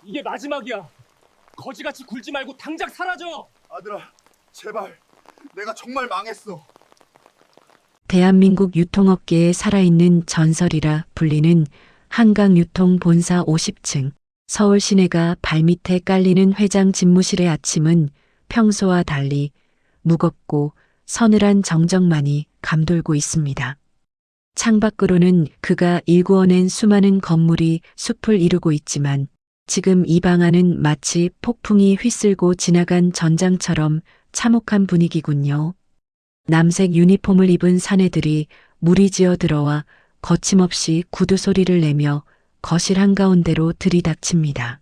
이게 마지막이야. 거지같이 굴지 말고 당장 사라져. 아들아, 제발. 내가 정말 망했어. 대한민국 유통업계에 살아있는 전설이라 불리는 한강유통 본사 50층 서울 시내가 발밑에 깔리는 회장 집무실의 아침은 평소와 달리 무겁고 서늘한 정적만이 감돌고 있습니다. 창밖으로는 그가 일구어낸 수많은 건물이 숲을 이루고 있지만 지금 이 방 안은 마치 폭풍이 휘쓸고 지나간 전장처럼 참혹한 분위기군요. 남색 유니폼을 입은 사내들이 무리지어 들어와 거침없이 구두 소리를 내며 거실 한가운데로 들이닥칩니다.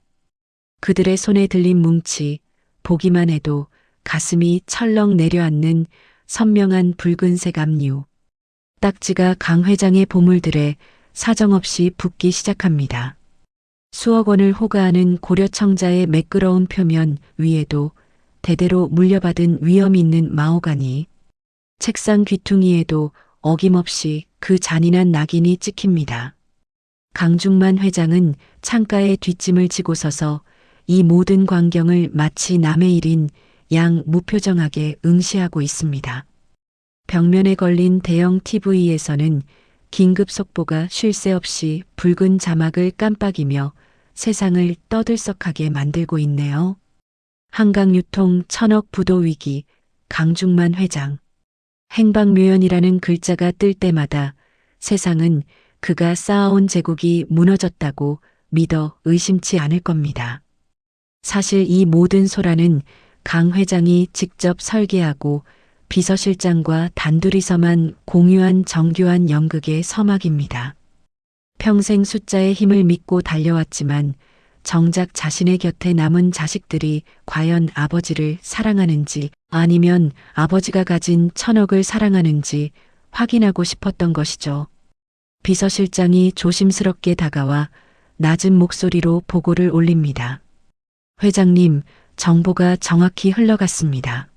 그들의 손에 들린 뭉치, 보기만 해도 가슴이 철렁 내려앉는 선명한 붉은색 압류. 딱지가 강 회장의 보물들에 사정없이 붙기 시작합니다. 수억 원을 호가하는 고려청자의 매끄러운 표면 위에도 대대로 물려받은 위엄 있는 마호가니, 책상 귀퉁이에도 어김없이 그 잔인한 낙인이 찍힙니다. 강중만 회장은 창가에 뒷짐을 지고 서서 이 모든 광경을 마치 남의 일인 양 무표정하게 응시하고 있습니다. 벽면에 걸린 대형 TV에서는 긴급 속보가 쉴 새 없이 붉은 자막을 깜빡이며 세상을 떠들썩하게 만들고 있네요. 한강유통 1000억 부도 위기, 강중만 회장. 행방묘연이라는 글자가 뜰 때마다 세상은 그가 쌓아온 제국이 무너졌다고 믿어 의심치 않을 겁니다. 사실 이 모든 소란은 강 회장이 직접 설계하고 비서실장과 단둘이서만 공유한 정교한 연극의 서막입니다. 평생 숫자의 힘을 믿고 달려왔지만 정작 자신의 곁에 남은 자식들이 과연 아버지를 사랑하는지 아니면 아버지가 가진 1000억을 사랑하는지 확인하고 싶었던 것이죠. 비서실장이 조심스럽게 다가와 낮은 목소리로 보고를 올립니다. 회장님, 정보가 정확히 흘러갔습니다.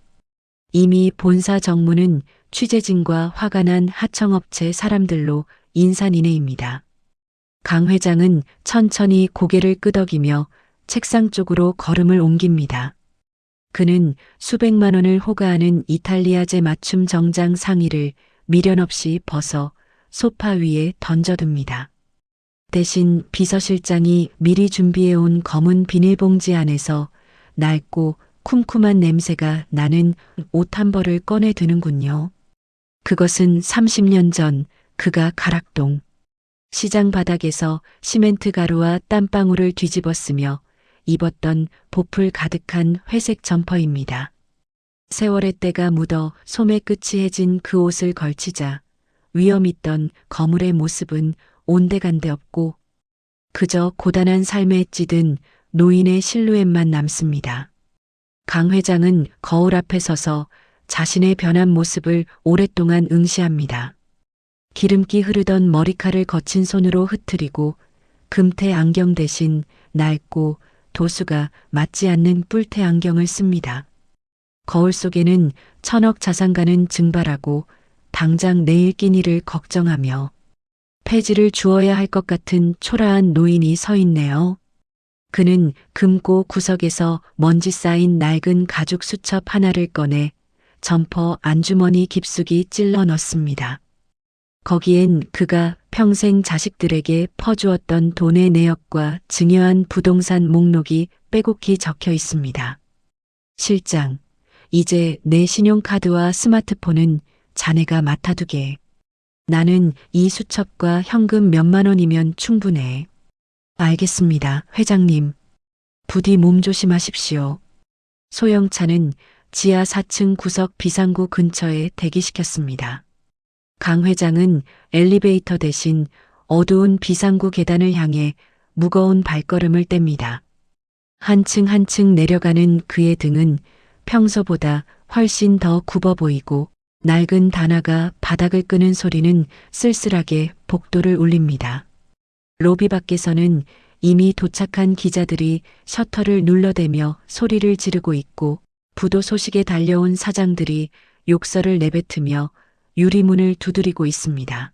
이미 본사 정문은 취재진과 화가 난 하청업체 사람들로 인산인해입니다. 강 회장은 천천히 고개를 끄덕이며 책상 쪽으로 걸음을 옮깁니다. 그는 수백만 원을 호가하는 이탈리아제 맞춤 정장 상의를 미련 없이 벗어 소파 위에 던져둡니다. 대신 비서실장이 미리 준비해온 검은 비닐봉지 안에서 낡고 쿰쿰한 냄새가 나는 옷 한 벌을 꺼내 드는군요. 그것은 30년 전 그가 가락동 시장 바닥에서 시멘트 가루와 땀방울을 뒤집었으며 입었던 보풀 가득한 회색 점퍼입니다. 세월의 때가 묻어 소매 끝이 해진 그 옷을 걸치자 위험 있던 거물의 모습은 온데간데 없고 그저 고단한 삶에 찌든 노인의 실루엣만 남습니다. 강 회장은 거울 앞에 서서 자신의 변한 모습을 오랫동안 응시합니다. 기름기 흐르던 머리칼을 거친 손으로 흐트리고 금태 안경 대신 낡고 도수가 맞지 않는 뿔테 안경을 씁니다. 거울 속에는 1000억 자산가는 증발하고 당장 내일 끼니를 걱정하며 폐지를 주어야 할 것 같은 초라한 노인이 서 있네요. 그는 금고 구석에서 먼지 쌓인 낡은 가죽 수첩 하나를 꺼내 점퍼 안주머니 깊숙이 찔러 넣습니다. 거기엔 그가 평생 자식들에게 퍼주었던 돈의 내역과 증여한 부동산 목록이 빼곡히 적혀 있습니다. 실장, 이제 내 신용카드와 스마트폰은 자네가 맡아두게. 나는 이 수첩과 현금 몇만 원이면 충분해. 알겠습니다, 회장님. 부디 몸 조심하십시오. 소영차는 지하 4층 구석 비상구 근처에 대기시켰습니다. 강 회장은 엘리베이터 대신 어두운 비상구 계단을 향해 무거운 발걸음을 뗍니다. 한층 한층 내려가는 그의 등은 평소보다 훨씬 더 굽어 보이고 낡은 단화가 바닥을 끄는 소리는 쓸쓸하게 복도를 울립니다. 로비 밖에서는 이미 도착한 기자들이 셔터를 눌러대며 소리를 지르고 있고 부도 소식에 달려온 사장들이 욕설을 내뱉으며 유리문을 두드리고 있습니다.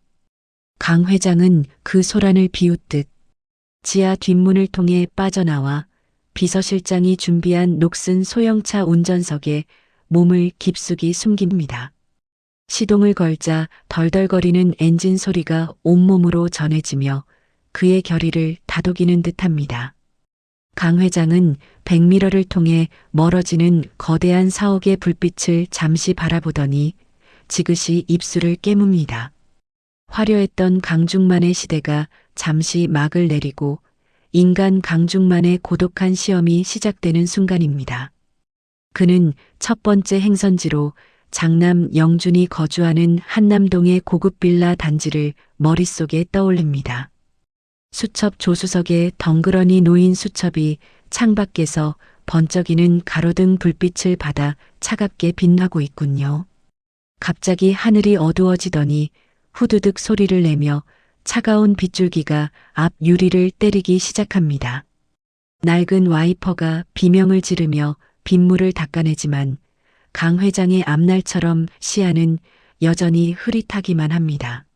강 회장은 그 소란을 비웃듯 지하 뒷문을 통해 빠져나와 비서실장이 준비한 녹슨 소형차 운전석에 몸을 깊숙이 숨깁니다. 시동을 걸자 덜덜거리는 엔진 소리가 온몸으로 전해지며 그의 결의를 다독이는 듯합니다. 강 회장은 백미러를 통해 멀어지는 거대한 사옥의 불빛을 잠시 바라보더니 지그시 입술을 깨뭅니다. 화려했던 강중만의 시대가 잠시 막을 내리고 인간 강중만의 고독한 시험이 시작되는 순간입니다. 그는 첫 번째 행선지로 장남 영준이 거주하는 한남동의 고급 빌라 단지를 머릿속에 떠올립니다. 수첩 조수석에 덩그러니 놓인 수첩이 창밖에서 번쩍이는 가로등 불빛을 받아 차갑게 빛나고 있군요. 갑자기 하늘이 어두워지더니 후두득 소리를 내며 차가운 빗줄기가 앞 유리를 때리기 시작합니다. 낡은 와이퍼가 비명을 지르며 빗물을 닦아내지만 강 회장의 앞날처럼 시야는 여전히 흐릿하기만 합니다.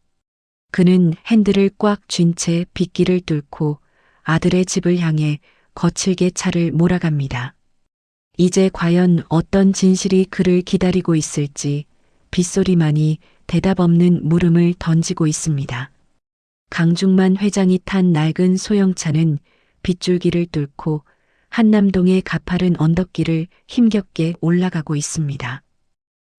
그는 핸들을 꽉 쥔 채 빗길을 뚫고 아들의 집을 향해 거칠게 차를 몰아갑니다. 이제 과연 어떤 진실이 그를 기다리고 있을지 빗소리만이 대답 없는 물음을 던지고 있습니다. 강중만 회장이 탄 낡은 소형차는 빗줄기를 뚫고 한남동의 가파른 언덕길을 힘겹게 올라가고 있습니다.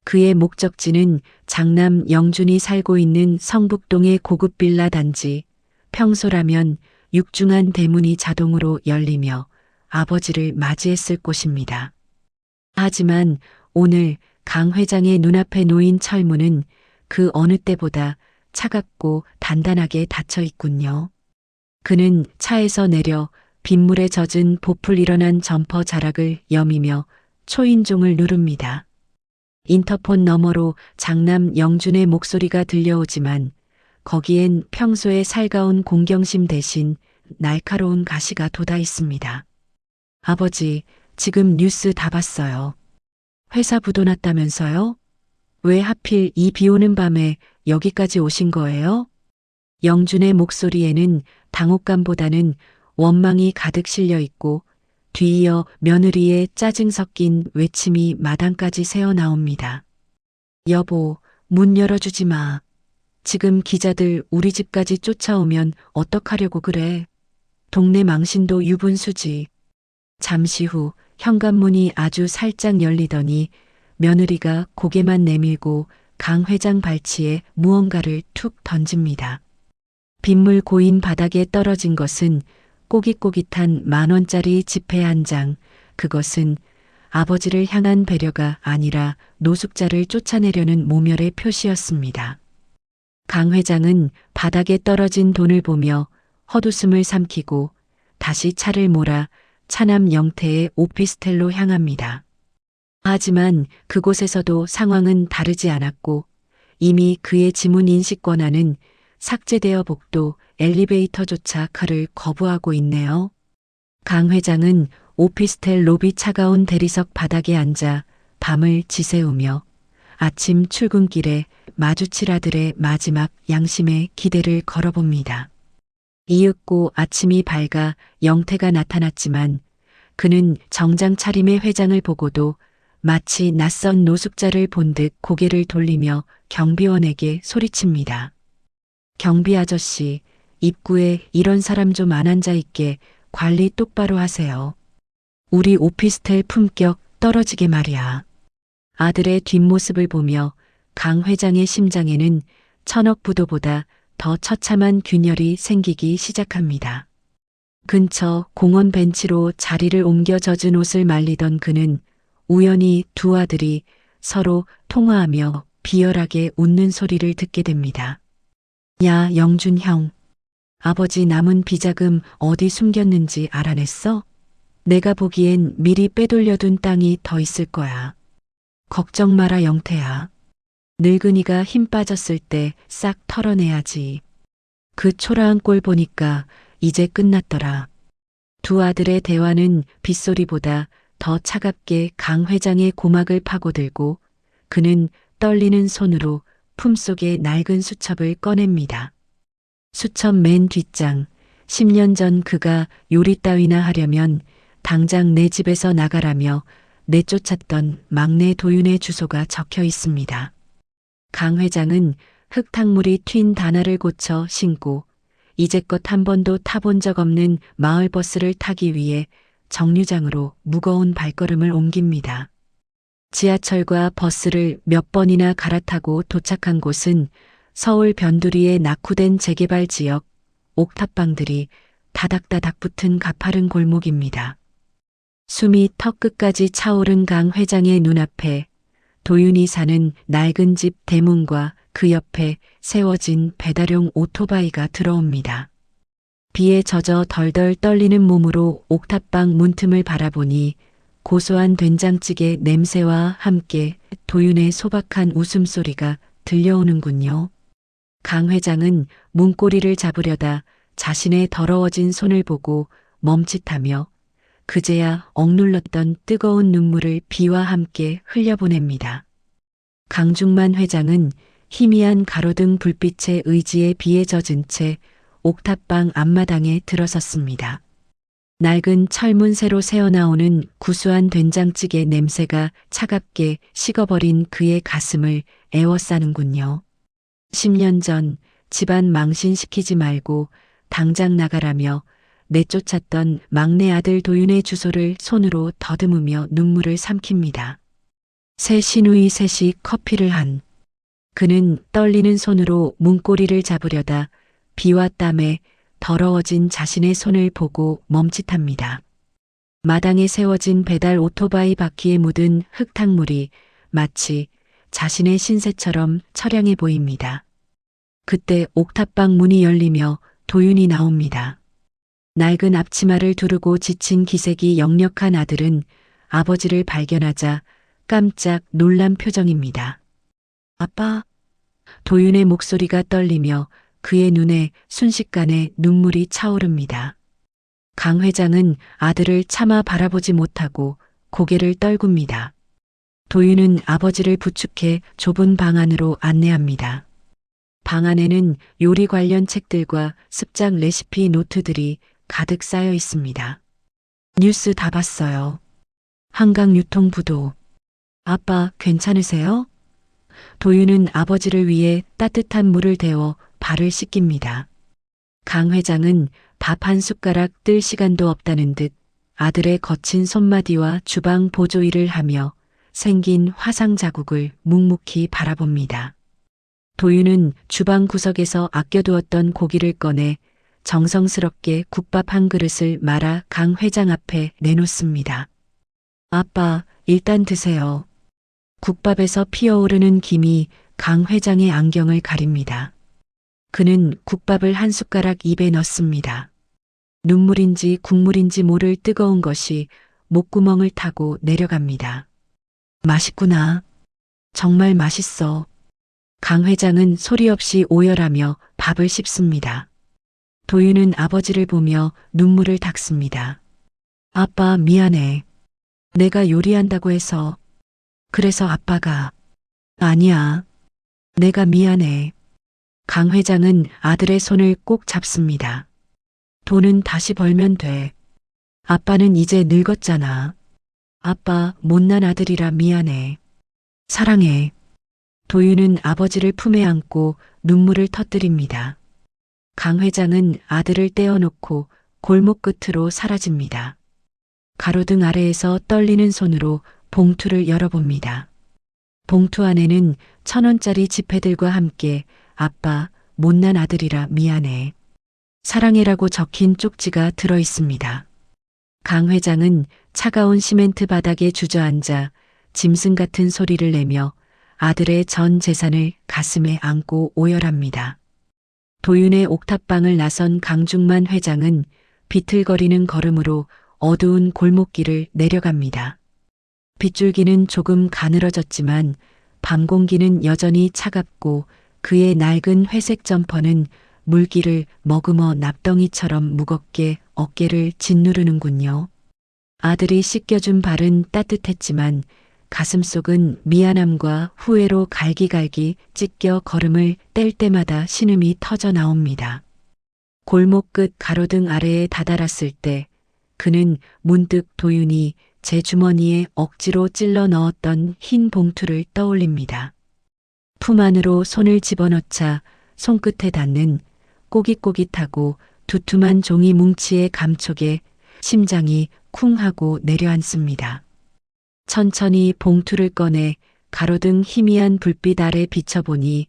그의 목적지는 장남 영준이 살고 있는 성북동의 고급 빌라 단지. 평소라면 육중한 대문이 자동으로 열리며 아버지를 맞이했을 곳입니다. 하지만 오늘 강 회장의 눈앞에 놓인 철문은 그 어느 때보다 차갑고 단단하게 닫혀 있군요. 그는 차에서 내려 빗물에 젖은 보풀 일어난 점퍼 자락을 여미며 초인종을 누릅니다. 인터폰 너머로 장남 영준의 목소리가 들려오지만 거기엔 평소의 살가운 공경심 대신 날카로운 가시가 돋아 있습니다. 아버지, 지금 뉴스 다 봤어요. 회사 부도 났다면서요? 왜 하필 이 비 오는 밤에 여기까지 오신 거예요? 영준의 목소리에는 당혹감보다는 원망이 가득 실려 있고 뒤이어 며느리의 짜증 섞인 외침이 마당까지 새어나옵니다. 여보, 문 열어주지 마. 지금 기자들 우리 집까지 쫓아오면 어떡하려고 그래. 동네 망신도 유분수지. 잠시 후 현관문이 아주 살짝 열리더니 며느리가 고개만 내밀고 강 회장 발치에 무언가를 툭 던집니다. 빗물 고인 바닥에 떨어진 것은 꼬깃꼬깃한 10,000원짜리 지폐 한 장. 그것은 아버지를 향한 배려가 아니라 노숙자를 쫓아내려는 모멸의 표시였습니다. 강 회장은 바닥에 떨어진 돈을 보며 헛웃음을 삼키고 다시 차를 몰아 차남 영태의 오피스텔로 향합니다. 하지만 그곳에서도 상황은 다르지 않았고 이미 그의 지문 인식 권한은 삭제되어 복도 엘리베이터조차 그를 거부하고 있네요. 강 회장은 오피스텔 로비 차가운 대리석 바닥에 앉아 밤을 지새우며 아침 출근길에 마주칠 아들의 마지막 양심의 기대를 걸어봅니다. 이윽고 아침이 밝아 영태가 나타났지만 그는 정장 차림의 회장을 보고도 마치 낯선 노숙자를 본 듯 고개를 돌리며 경비원에게 소리칩니다. 경비 아저씨, 입구에 이런 사람 좀 안 앉아 있게 관리 똑바로 하세요. 우리 오피스텔 품격 떨어지게 말이야. 아들의 뒷모습을 보며 강 회장의 심장에는 천억 부도보다 더 처참한 균열이 생기기 시작합니다. 근처 공원 벤치로 자리를 옮겨 젖은 옷을 말리던 그는 우연히 두 아들이 서로 통화하며 비열하게 웃는 소리를 듣게 됩니다. 야, 영준 형. 아버지 남은 비자금 어디 숨겼는지 알아냈어? 내가 보기엔 미리 빼돌려둔 땅이 더 있을 거야. 걱정 마라 영태야. 늙은이가 힘 빠졌을 때 싹 털어내야지. 그 초라한 꼴 보니까 이제 끝났더라. 두 아들의 대화는 빗소리보다 더 차갑게 강 회장의 고막을 파고들고 그는 떨리는 손으로 품속의 낡은 수첩을 꺼냅니다. 수첩 맨 뒷장. 10년 전 그가 요리 따위나 하려면 당장 내 집에서 나가라며 내쫓았던 막내 도윤의 주소가 적혀 있습니다. 강 회장은 흙탕물이 튄 단화를 고쳐 신고 이제껏 한 번도 타본 적 없는 마을버스를 타기 위해 정류장으로 무거운 발걸음을 옮깁니다. 지하철과 버스를 몇 번이나 갈아타고 도착한 곳은 서울 변두리의 낙후된 재개발 지역, 옥탑방들이 다닥다닥 붙은 가파른 골목입니다. 숨이 턱끝까지 차오른 강 회장의 눈앞에 도윤이 사는 낡은 집 대문과 그 옆에 세워진 배달용 오토바이가 들어옵니다. 비에 젖어 덜덜 떨리는 몸으로 옥탑방 문틈을 바라보니 고소한 된장찌개 냄새와 함께 도윤의 소박한 웃음소리가 들려오는군요. 강 회장은 문고리를 잡으려다 자신의 더러워진 손을 보고 멈칫하며 그제야 억눌렀던 뜨거운 눈물을 비와 함께 흘려보냅니다. 강중만 회장은 희미한 가로등 불빛의 의지에 비에 젖은 채 옥탑방 앞마당에 들어섰습니다. 낡은 철문 새로 새어나오는 구수한 된장찌개 냄새가 차갑게 식어버린 그의 가슴을 에워싸는군요. 10년 전 집안 망신시키지 말고 당장 나가라며 내쫓았던 막내 아들 도윤의 주소를 손으로 더듬으며 눈물을 삼킵니다. 새 시누이 셋이 커피를 한 그는 떨리는 손으로 문고리를 잡으려다 비와 땀에 더러워진 자신의 손을 보고 멈칫합니다. 마당에 세워진 배달 오토바이 바퀴에 묻은 흙탕물이 마치 자신의 신세처럼 처량해 보입니다. 그때 옥탑방 문이 열리며 도윤이 나옵니다. 낡은 앞치마를 두르고 지친 기색이 역력한 아들은 아버지를 발견하자 깜짝 놀란 표정입니다. 아빠. 도윤의 목소리가 떨리며 그의 눈에 순식간에 눈물이 차오릅니다. 강 회장은 아들을 차마 바라보지 못하고 고개를 떨굽니다. 도윤은 아버지를 부축해 좁은 방 안으로 안내합니다. 방 안에는 요리 관련 책들과 습작 레시피 노트들이 가득 쌓여 있습니다. 뉴스 다 봤어요. 한강유통부도. 아빠 괜찮으세요? 도윤은 아버지를 위해 따뜻한 물을 데워 발을 씻깁니다. 강 회장은 밥 한 숟가락 뜰 시간도 없다는 듯 아들의 거친 손마디와 주방 보조 일을 하며 생긴 화상 자국을 묵묵히 바라봅니다. 도윤은 주방 구석에서 아껴두었던 고기를 꺼내 정성스럽게 국밥 한 그릇을 말아 강 회장 앞에 내놓습니다. 아빠, 일단 드세요. 국밥에서 피어오르는 김이 강 회장의 안경을 가립니다. 그는 국밥을 한 숟가락 입에 넣습니다. 눈물인지 국물인지 모를 뜨거운 것이 목구멍을 타고 내려갑니다. 맛있구나. 정말 맛있어. 강 회장은 소리 없이 오열하며 밥을 씹습니다. 도윤은 아버지를 보며 눈물을 닦습니다. 아빠 미안해. 내가 요리한다고 해서. 그래서 아빠가. 아니야. 내가 미안해. 강 회장은 아들의 손을 꼭 잡습니다. 돈은 다시 벌면 돼. 아빠는 이제 늙었잖아. 아빠 못난 아들이라 미안해. 사랑해. 도윤은 아버지를 품에 안고 눈물을 터뜨립니다. 강 회장은 아들을 떼어놓고 골목 끝으로 사라집니다. 가로등 아래에서 떨리는 손으로 봉투를 열어봅니다. 봉투 안에는 1,000원짜리 지폐들과 함께 아빠, 못난 아들이라 미안해. 사랑해라고 적힌 쪽지가 들어 있습니다. 강 회장은 차가운 시멘트 바닥에 주저앉아 짐승 같은 소리를 내며 아들의 전 재산을 가슴에 안고 오열합니다. 도윤의 옥탑방을 나선 강중만 회장은 비틀거리는 걸음으로 어두운 골목길을 내려갑니다. 빗줄기는 조금 가늘어졌지만 밤 공기는 여전히 차갑고 그의 낡은 회색 점퍼는 물기를 머금어 납덩이처럼 무겁게 어깨를 짓누르는군요. 아들이 씻겨준 발은 따뜻했지만 가슴속은 미안함과 후회로 갈기갈기 찢겨 걸음을 뗄 때마다 신음이 터져 나옵니다. 골목 끝 가로등 아래에 다다랐을 때 그는 문득 도윤이 제 주머니에 억지로 찔러 넣었던 흰 봉투를 떠올립니다. 품 안으로 손을 집어넣자 손끝에 닿는 꼬깃꼬깃하고 두툼한 종이 뭉치의 감촉에 심장이 쿵 하고 내려앉습니다. 천천히 봉투를 꺼내 가로등 희미한 불빛 아래 비춰보니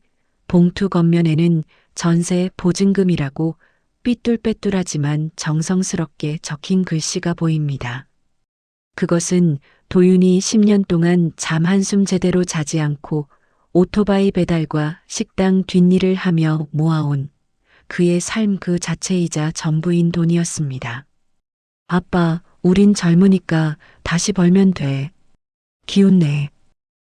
봉투 겉면에는 전세 보증금이라고 삐뚤빼뚤하지만 정성스럽게 적힌 글씨가 보입니다. 그것은 도윤이 10년 동안 잠 한숨 제대로 자지 않고 오토바이 배달과 식당 뒷일을 하며 모아온 그의 삶 그 자체이자 전부인 돈이었습니다. 아빠, 우린 젊으니까 다시 벌면 돼. 기운내.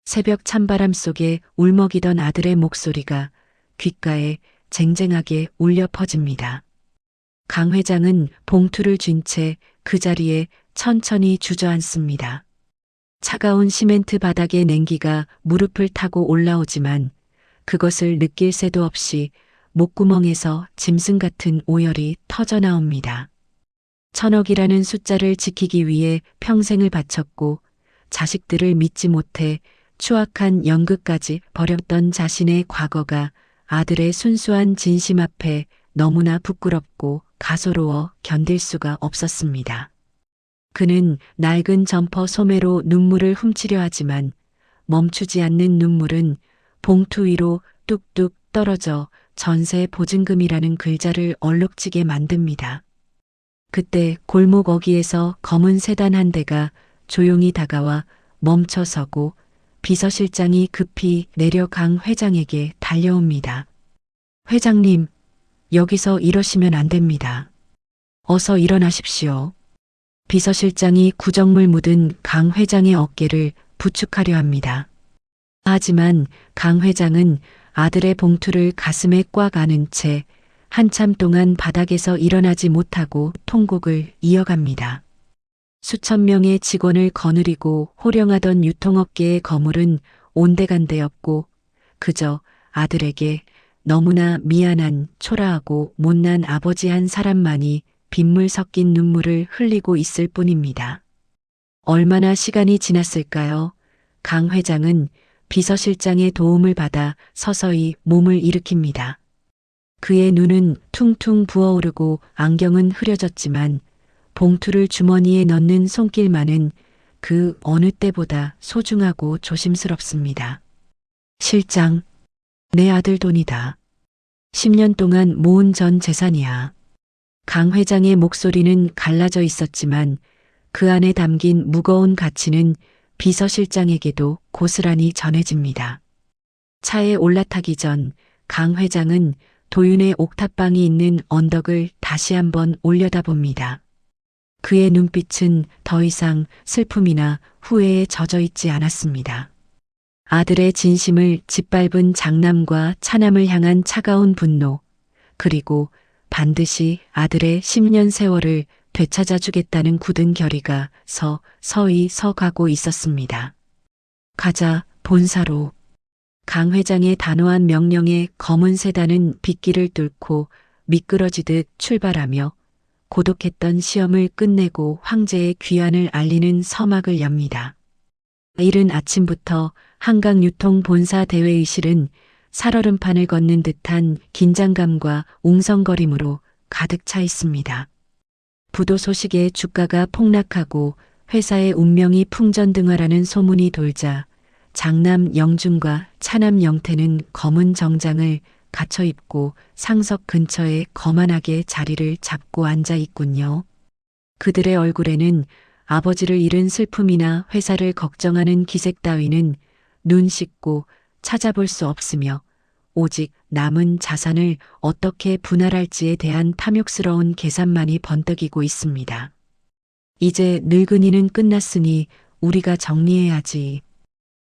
새벽 찬바람 속에 울먹이던 아들의 목소리가 귓가에 쟁쟁하게 울려 퍼집니다. 강 회장은 봉투를 쥔 채 그 자리에 천천히 주저앉습니다. 차가운 시멘트 바닥의 냉기가 무릎을 타고 올라오지만 그것을 느낄 새도 없이 목구멍에서 짐승 같은 오열이 터져나옵니다. 1000억이라는 숫자를 지키기 위해 평생을 바쳤고 자식들을 믿지 못해 추악한 연극까지 벌였던 자신의 과거가 아들의 순수한 진심 앞에 너무나 부끄럽고 가소로워 견딜 수가 없었습니다. 그는 낡은 점퍼 소매로 눈물을 훔치려 하지만 멈추지 않는 눈물은 봉투 위로 뚝뚝 떨어져 전세 보증금이라는 글자를 얼룩지게 만듭니다. 그때 골목 어귀에서 검은 세단 한 대가 조용히 다가와 멈춰서고 비서실장이 급히 내려 강 회장에게 달려옵니다. 회장님, 여기서 이러시면 안 됩니다. 어서 일어나십시오. 비서실장이 구정물 묻은 강 회장의 어깨를 부축하려 합니다. 하지만 강 회장은 아들의 봉투를 가슴에 꽉 안은 채 한참 동안 바닥에서 일어나지 못하고 통곡을 이어갑니다. 수천 명의 직원을 거느리고 호령하던 유통업계의 거물은 온데간데였고 그저 아들에게 너무나 미안한 초라하고 못난 아버지 한 사람만이 빗물 섞인 눈물을 흘리고 있을 뿐입니다. 얼마나 시간이 지났을까요? 강 회장은 비서실장의 도움을 받아 서서히 몸을 일으킵니다. 그의 눈은 퉁퉁 부어오르고 안경은 흐려졌지만 봉투를 주머니에 넣는 손길만은 그 어느 때보다 소중하고 조심스럽습니다. 실장, 내 아들 돈이다. 10년 동안 모은 전 재산이야. 강 회장의 목소리는 갈라져 있었지만 그 안에 담긴 무거운 가치는 비서실장에게도 고스란히 전해집니다. 차에 올라타기 전 강 회장은 도윤의 옥탑방이 있는 언덕을 다시 한번 올려다봅니다. 그의 눈빛은 더 이상 슬픔이나 후회에 젖어 있지 않았습니다. 아들의 진심을 짓밟은 장남과 차남을 향한 차가운 분노, 그리고 반드시 아들의 10년 세월을 되찾아주겠다는 굳은 결의가 서서히 서가고 있었습니다. 가자, 본사로. 강 회장의 단호한 명령에 검은 세단은 빗길을 뚫고 미끄러지듯 출발하며 고독했던 시험을 끝내고 황제의 귀환을 알리는 서막을 엽니다. 이른 아침부터 한강유통 본사 대회의실은 살얼음판을 걷는 듯한 긴장감과 웅성거림으로 가득 차 있습니다. 부도 소식에 주가가 폭락하고 회사의 운명이 풍전등화라는 소문이 돌자 장남 영준과 차남 영태는 검은 정장을 갖춰 입고 상석 근처에 거만하게 자리를 잡고 앉아 있군요. 그들의 얼굴에는 아버지를 잃은 슬픔이나 회사를 걱정하는 기색 따위는 눈 씻고 찾아볼 수 없으며 오직 남은 자산을 어떻게 분할할지에 대한 탐욕스러운 계산만이 번뜩이고 있습니다. 이제 늙은이는 끝났으니 우리가 정리해야지.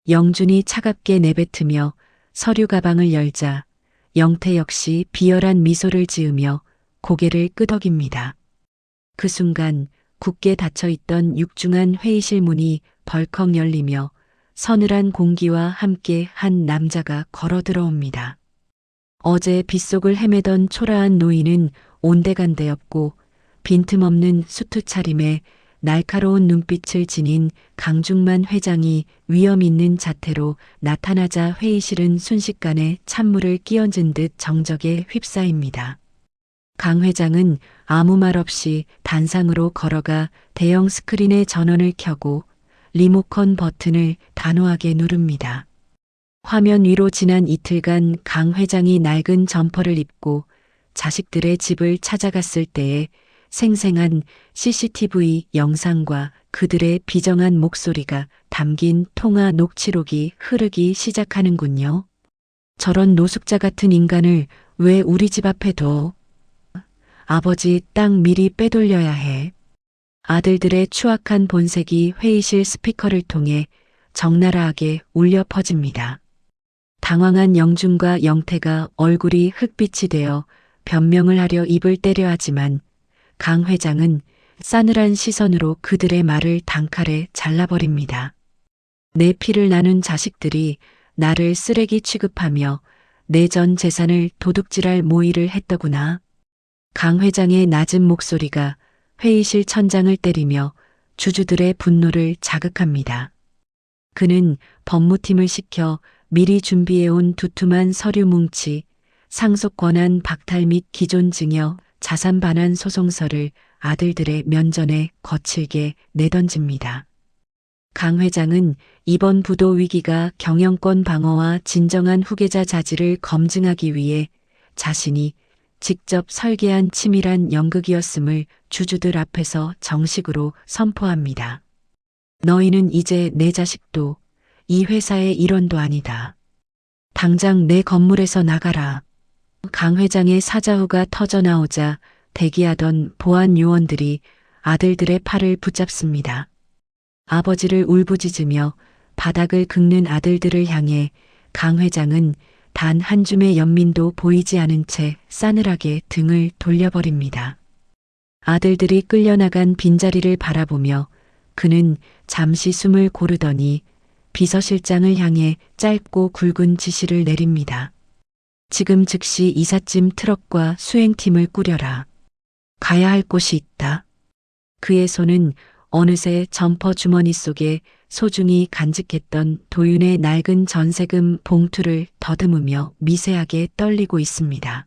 영준이 차갑게 내뱉으며 서류 가방을 열자 영태 역시 비열한 미소를 지으며 고개를 끄덕입니다. 그 순간 굳게 닫혀있던 육중한 회의실 문이 벌컥 열리며 서늘한 공기와 함께 한 남자가 걸어 들어옵니다. 어제 빗속을 헤매던 초라한 노인은 온데간데였고 빈틈없는 수트 차림에 날카로운 눈빛을 지닌 강중만 회장이 위험 있는 자태로 나타나자 회의실은 순식간에 찬물을 끼얹은 듯 정적에 휩싸입니다. 강 회장은 아무 말 없이 단상으로 걸어가 대형 스크린의 전원을 켜고 리모컨 버튼을 단호하게 누릅니다. 화면 위로 지난 이틀간 강 회장이 낡은 점퍼를 입고 자식들의 집을 찾아갔을 때의 생생한 CCTV 영상과 그들의 비정한 목소리가 담긴 통화 녹취록이 흐르기 시작하는군요. 저런 노숙자 같은 인간을 왜 우리 집 앞에 둬? 아버지 땅 미리 빼돌려야 해. 아들들의 추악한 본색이 회의실 스피커를 통해 적나라하게 울려 퍼집니다. 당황한 영준과 영태가 얼굴이 흑빛이 되어 변명을 하려 입을 떼려 하지만 강 회장은 싸늘한 시선으로 그들의 말을 단칼에 잘라버립니다. 내 피를 나눈 자식들이 나를 쓰레기 취급하며 내 전 재산을 도둑질할 모의를 했더구나. 강 회장의 낮은 목소리가 회의실 천장을 때리며 주주들의 분노를 자극합니다. 그는 법무팀을 시켜 미리 준비해온 두툼한 서류 뭉치, 상속 권한 박탈 및 기존 증여, 자산 반환 소송서를 아들들의 면전에 거칠게 내던집니다. 강 회장은 이번 부도 위기가 경영권 방어와 진정한 후계자 자질을 검증하기 위해 자신이 직접 설계한 치밀한 연극이었음을 주주들 앞에서 정식으로 선포합니다. 너희는 이제 내 자식도 이 회사의 일원도 아니다. 당장 내 건물에서 나가라. 강 회장의 사자후가 터져나오자 대기하던 보안 요원들이 아들들의 팔을 붙잡습니다. 아버지를 울부짖으며 바닥을 긁는 아들들을 향해 강 회장은 단 한 줌의 연민도 보이지 않은 채 싸늘하게 등을 돌려버립니다. 아들들이 끌려나간 빈자리를 바라보며 그는 잠시 숨을 고르더니 비서실장을 향해 짧고 굵은 지시를 내립니다. 지금 즉시 이삿짐 트럭과 수행팀을 꾸려라. 가야 할 곳이 있다. 그의 손은 어느새 점퍼 주머니 속에 소중히 간직했던 도윤의 낡은 전세금 봉투를 더듬으며 미세하게 떨리고 있습니다.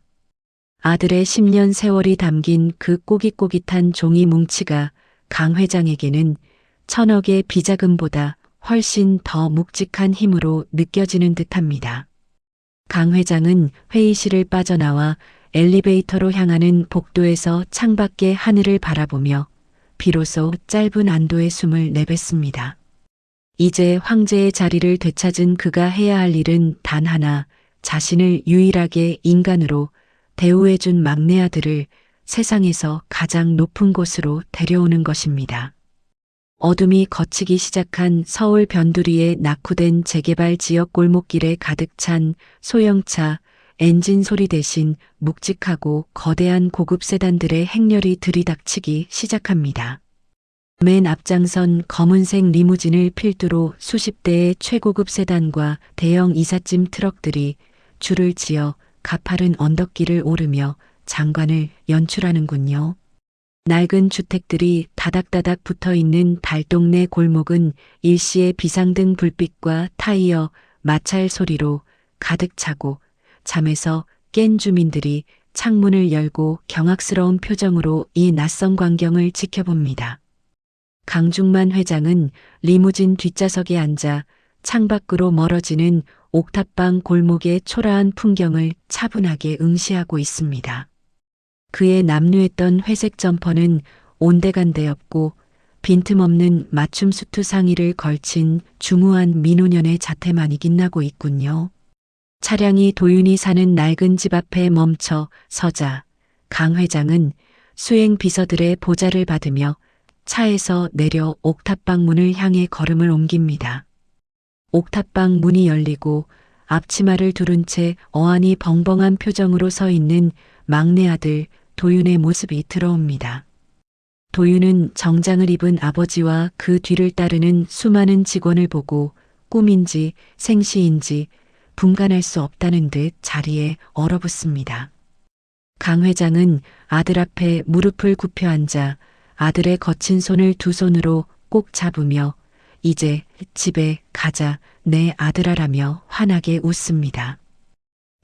아들의 10년 세월이 담긴 그 꼬깃꼬깃한 종이 뭉치가 강 회장에게는 천억의 비자금보다 훨씬 더 묵직한 힘으로 느껴지는 듯합니다. 강 회장은 회의실을 빠져나와 엘리베이터로 향하는 복도에서 창밖의 하늘을 바라보며 비로소 짧은 안도의 숨을 내뱉습니다. 이제 황제의 자리를 되찾은 그가 해야 할 일은 단 하나, 자신을 유일하게 인간으로 대우해준 막내 아들을 세상에서 가장 높은 곳으로 데려오는 것입니다. 어둠이 걷히기 시작한 서울 변두리의 낙후된 재개발 지역 골목길에 가득 찬 소형차 엔진 소리 대신 묵직하고 거대한 고급 세단들의 행렬이 들이닥치기 시작합니다. 맨 앞장선 검은색 리무진을 필두로 수십 대의 최고급 세단과 대형 이삿짐 트럭들이 줄을 지어 가파른 언덕길을 오르며 장관을 연출하는군요. 낡은 주택들이 다닥다닥 붙어있는 달동네 골목은 일시의 비상등 불빛과 타이어, 마찰 소리로 가득 차고 잠에서 깬 주민들이 창문을 열고 경악스러운 표정으로 이 낯선 광경을 지켜봅니다. 강중만 회장은 리무진 뒷좌석에 앉아 창밖으로 멀어지는 옥탑방 골목의 초라한 풍경을 차분하게 응시하고 있습니다. 그의 남루했던 회색 점퍼는 온데간데 없고 빈틈없는 맞춤 수트 상의를 걸친 중후한 미노년의 자태만 이긴나고 있군요. 차량이 도윤이 사는 낡은 집 앞에 멈춰 서자 강 회장은 수행 비서들의 보좌를 받으며 차에서 내려 옥탑방 문을 향해 걸음을 옮깁니다. 옥탑방 문이 열리고 앞치마를 두른 채 어안이 벙벙한 표정으로 서 있는 막내 아들 도윤의 모습이 들어옵니다. 도윤은 정장을 입은 아버지와 그 뒤를 따르는 수많은 직원을 보고 꿈인지 생시인지 분간할 수 없다는 듯 자리에 얼어붙습니다. 강 회장은 아들 앞에 무릎을 굽혀 앉아 아들의 거친 손을 두 손으로 꼭 잡으며 이제 집에 가자 내 아들아라며 환하게 웃습니다.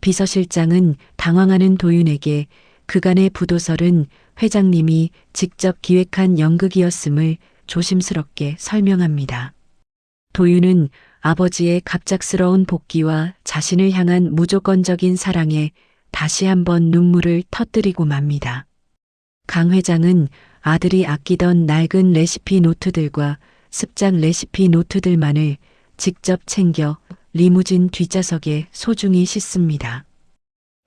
비서실장은 당황하는 도윤에게 그간의 부도설은 회장님이 직접 기획한 연극이었음을 조심스럽게 설명합니다. 도윤은 아버지의 갑작스러운 복귀와 자신을 향한 무조건적인 사랑에 다시 한번 눈물을 터뜨리고 맙니다. 강 회장은 아들이 아끼던 낡은 레시피 노트들과 습작 레시피 노트들만을 직접 챙겨 리무진 뒷좌석에 소중히 싣습니다.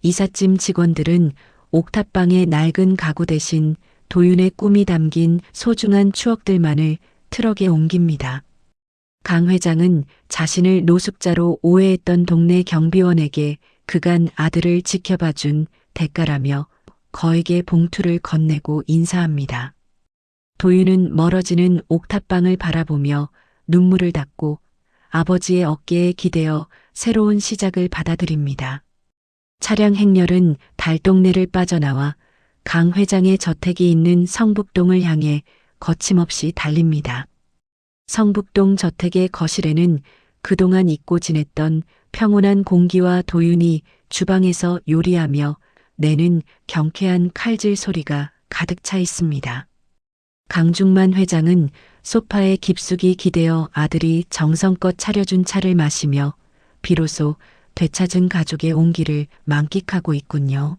이삿짐 직원들은 옥탑방의 낡은 가구 대신 도윤의 꿈이 담긴 소중한 추억들만을 트럭에 옮깁니다. 강 회장은 자신을 노숙자로 오해했던 동네 경비원에게 그간 아들을 지켜봐준 대가라며 거액의 봉투를 건네고 인사합니다. 도윤은 멀어지는 옥탑방을 바라보며 눈물을 닦고 아버지의 어깨에 기대어 새로운 시작을 받아들입니다. 차량 행렬은 달동네를 빠져나와 강 회장의 저택이 있는 성북동을 향해 거침없이 달립니다. 성북동 저택의 거실에는 그동안 잊고 지냈던 평온한 공기와 도윤이 주방에서 요리하며 내는 경쾌한 칼질 소리가 가득 차 있습니다. 강중만 회장은 소파에 깊숙이 기대어 아들이 정성껏 차려준 차를 마시며 비로소 되찾은 가족의 온기를 만끽하고 있군요.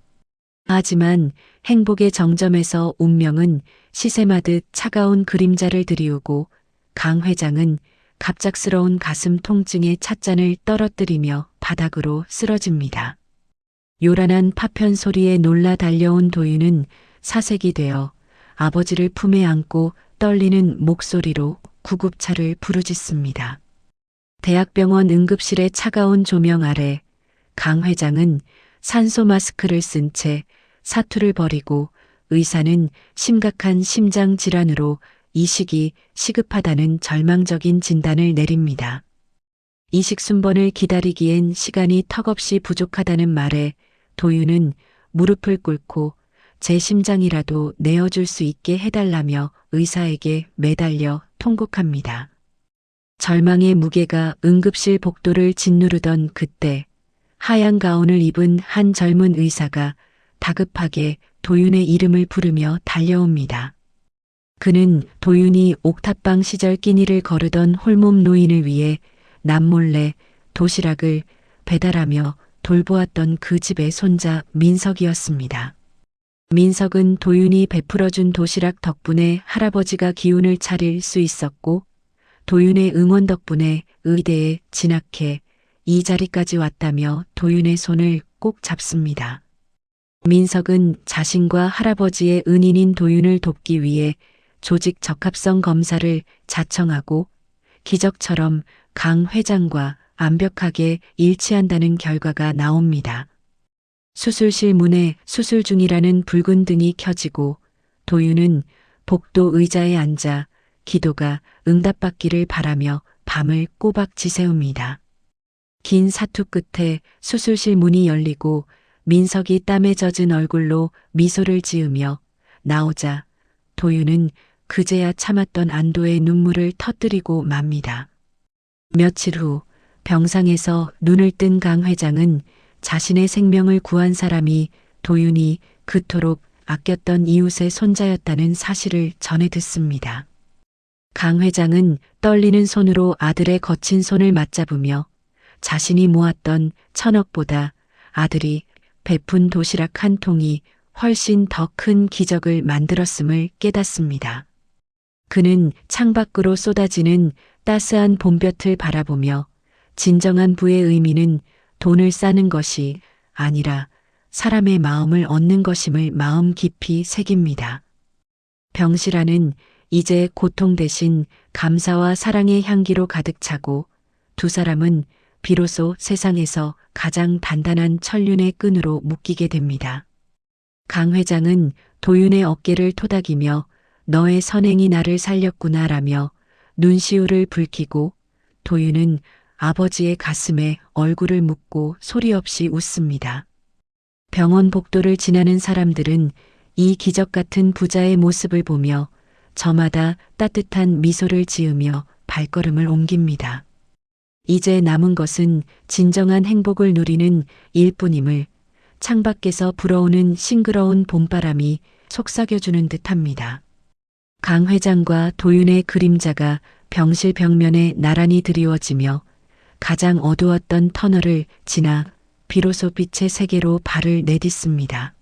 하지만 행복의 정점에서 운명은 시샘하듯 차가운 그림자를 들이우고 강 회장은 갑작스러운 가슴 통증에 찻잔을 떨어뜨리며 바닥으로 쓰러집니다. 요란한 파편 소리에 놀라 달려온 도윤은 사색이 되어 아버지를 품에 안고 떨리는 목소리로 구급차를 부르짖습니다. 대학병원 응급실의 차가운 조명 아래 강 회장은 산소 마스크를 쓴 채 사투를 벌이고 의사는 심각한 심장 질환으로 이식이 시급하다는 절망적인 진단을 내립니다. 이식 순번을 기다리기엔 시간이 턱없이 부족하다는 말에 도윤은 무릎을 꿇고 제 심장이라도 내어줄 수 있게 해달라며 의사에게 매달려 통곡합니다. 절망의 무게가 응급실 복도를 짓누르던 그때 하얀 가운을 입은 한 젊은 의사가 다급하게 도윤의 이름을 부르며 달려옵니다. 그는 도윤이 옥탑방 시절 끼니를 거르던 홀몸 노인을 위해 남몰래 도시락을 배달하며 돌보았던 그 집의 손자 민석이었습니다. 민석은 도윤이 베풀어준 도시락 덕분에 할아버지가 기운을 차릴 수 있었고 도윤의 응원 덕분에 의대에 진학해 이 자리까지 왔다며 도윤의 손을 꼭 잡습니다. 민석은 자신과 할아버지의 은인인 도윤을 돕기 위해 조직 적합성 검사를 자청하고 기적처럼 강 회장과 완벽하게 일치한다는 결과가 나옵니다. 수술실 문에 수술 중이라는 붉은 등이 켜지고 도윤은 복도 의자에 앉아 기도가 응답받기를 바라며 밤을 꼬박 지새웁니다. 긴 사투 끝에 수술실 문이 열리고 민석이 땀에 젖은 얼굴로 미소를 지으며 나오자 도윤은 그제야 참았던 안도의 눈물을 터뜨리고 맙니다. 며칠 후 병상에서 눈을 뜬 강 회장은 자신의 생명을 구한 사람이 도윤이 그토록 아꼈던 이웃의 손자였다는 사실을 전해 듣습니다. 강 회장은 떨리는 손으로 아들의 거친 손을 맞잡으며 자신이 모았던 1,000억보다 아들이 베푼 도시락 한 통이 훨씬 더 큰 기적을 만들었음을 깨닫습니다. 그는 창밖으로 쏟아지는 따스한 봄볕을 바라보며 진정한 부의 의미는 돈을 쌓는 것이 아니라 사람의 마음을 얻는 것임을 마음 깊이 새깁니다. 병실 안은 이제 고통 대신 감사와 사랑의 향기로 가득 차고 두 사람은 비로소 세상에서 가장 단단한 천륜의 끈으로 묶이게 됩니다. 강 회장은 도윤의 어깨를 토닥이며 너의 선행이 나를 살렸구나라며 눈시울을 붉히고 도윤은 아버지의 가슴에 얼굴을 묻고 소리 없이 웃습니다. 병원 복도를 지나는 사람들은 이 기적 같은 부자의 모습을 보며 저마다 따뜻한 미소를 지으며 발걸음을 옮깁니다. 이제 남은 것은 진정한 행복을 누리는 일뿐임을 창밖에서 불어오는 싱그러운 봄바람이 속삭여주는 듯합니다. 강 회장과 도윤의 그림자가 병실 벽면에 나란히 드리워지며 가장 어두웠던 터널을 지나 비로소 빛의 세계로 발을 내딛습니다.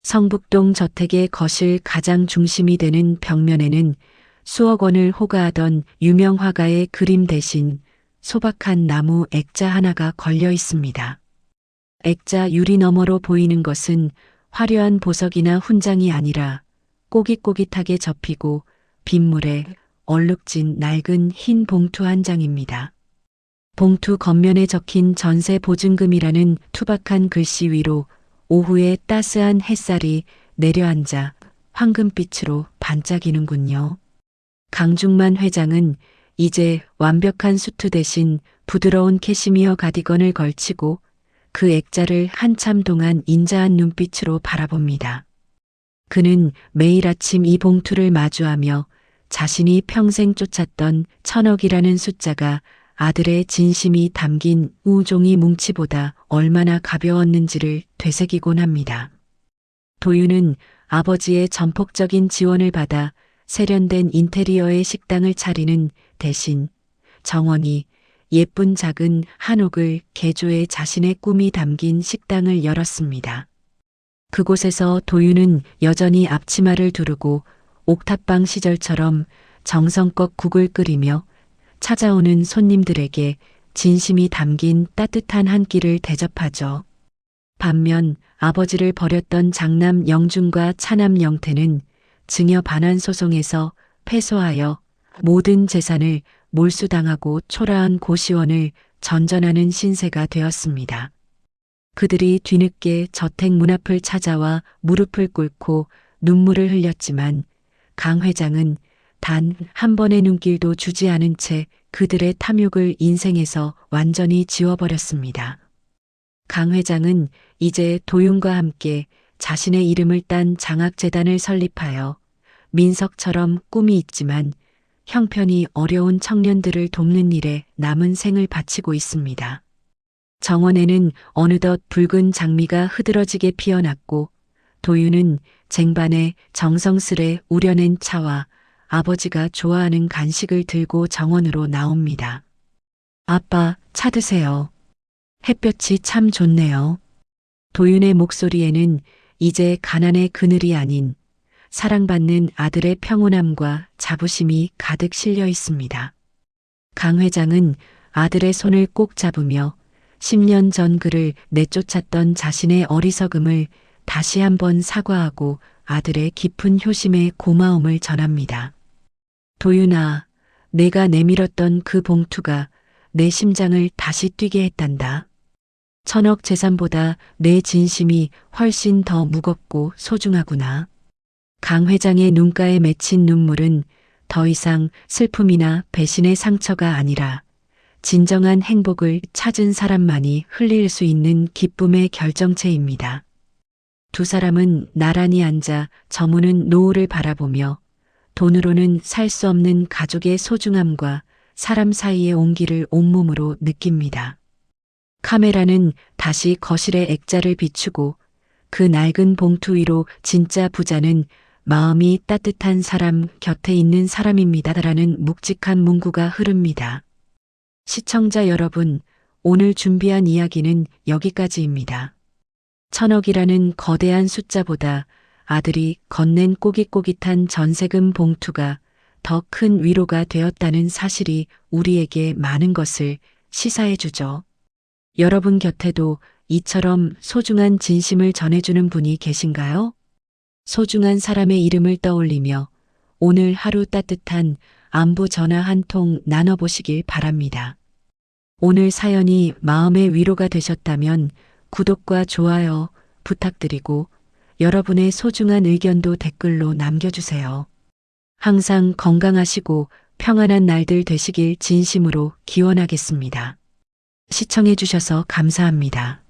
성북동 저택의 거실 가장 중심이 되는 벽면에는 수억 원을 호가하던 유명 화가의 그림 대신 소박한 나무 액자 하나가 걸려 있습니다. 액자 유리 너머로 보이는 것은 화려한 보석이나 훈장이 아니라 꼬깃꼬깃하게 접히고 빗물에 얼룩진 낡은 흰 봉투 한 장입니다. 봉투 겉면에 적힌 전세 보증금이라는 투박한 글씨 위로 오후에 따스한 햇살이 내려앉아 황금빛으로 반짝이는군요. 강중만 회장은 이제 완벽한 수트 대신 부드러운 캐시미어 가디건을 걸치고 그 액자를 한참 동안 인자한 눈빛으로 바라봅니다. 그는 매일 아침 이 봉투를 마주하며 자신이 평생 쫓았던 1000억이라는 숫자가 아들의 진심이 담긴 우종이 뭉치보다 얼마나 가벼웠는지를 되새기곤 합니다. 도윤은 아버지의 전폭적인 지원을 받아 세련된 인테리어의 식당을 차리는 대신 정원이 예쁜 작은 한옥을 개조해 자신의 꿈이 담긴 식당을 열었습니다. 그곳에서 도윤은 여전히 앞치마를 두르고 옥탑방 시절처럼 정성껏 국을 끓이며 찾아오는 손님들에게 진심이 담긴 따뜻한 한 끼를 대접하죠. 반면 아버지를 버렸던 장남 영준과 차남 영태는 증여 반환 소송에서 패소하여 모든 재산을 몰수당하고 초라한 고시원을 전전하는 신세가 되었습니다. 그들이 뒤늦게 저택 문 앞을 찾아와 무릎을 꿇고 눈물을 흘렸지만 강 회장은 단 한 번의 눈길도 주지 않은 채 그들의 탐욕을 인생에서 완전히 지워버렸습니다. 강 회장은 이제 도윤과 함께 자신의 이름을 딴 장학재단을 설립하여 민석처럼 꿈이 있지만 형편이 어려운 청년들을 돕는 일에 남은 생을 바치고 있습니다. 정원에는 어느덧 붉은 장미가 흐드러지게 피어났고 도윤은 쟁반에 정성스레 우려낸 차와 아버지가 좋아하는 간식을 들고 정원으로 나옵니다. 아빠, 차 드세요. 햇볕이 참 좋네요. 도윤의 목소리에는 이제 가난의 그늘이 아닌 사랑받는 아들의 평온함과 자부심이 가득 실려 있습니다. 강 회장은 아들의 손을 꼭 잡으며 10년 전 그를 내쫓았던 자신의 어리석음을 다시 한번 사과하고 아들의 깊은 효심에 고마움을 전합니다. 도윤아, 내가 내밀었던 그 봉투가 내 심장을 다시 뛰게 했단다. 1000억 재산보다 내 진심이 훨씬 더 무겁고 소중하구나. 강 회장의 눈가에 맺힌 눈물은 더 이상 슬픔이나 배신의 상처가 아니라 진정한 행복을 찾은 사람만이 흘릴 수 있는 기쁨의 결정체입니다. 두 사람은 나란히 앉아 저무는 노을을 바라보며 돈으로는 살 수 없는 가족의 소중함과 사람 사이의 온기를 온몸으로 느낍니다. 카메라는 다시 거실의 액자를 비추고 그 낡은 봉투 위로 진짜 부자는 마음이 따뜻한 사람 곁에 있는 사람입니다라는 묵직한 문구가 흐릅니다. 시청자 여러분, 오늘 준비한 이야기는 여기까지입니다. 1000억이라는 거대한 숫자보다 아들이 건넨 꼬깃꼬깃한 전세금 봉투가 더 큰 위로가 되었다는 사실이 우리에게 많은 것을 시사해 주죠. 여러분 곁에도 이처럼 소중한 진심을 전해주는 분이 계신가요? 소중한 사람의 이름을 떠올리며 오늘 하루 따뜻한 안부 전화 한 통 나눠보시길 바랍니다. 오늘 사연이 마음의 위로가 되셨다면 구독과 좋아요 부탁드리고 여러분의 소중한 의견도 댓글로 남겨주세요. 항상 건강하시고 평안한 날들 되시길 진심으로 기원하겠습니다. 시청해주셔서 감사합니다.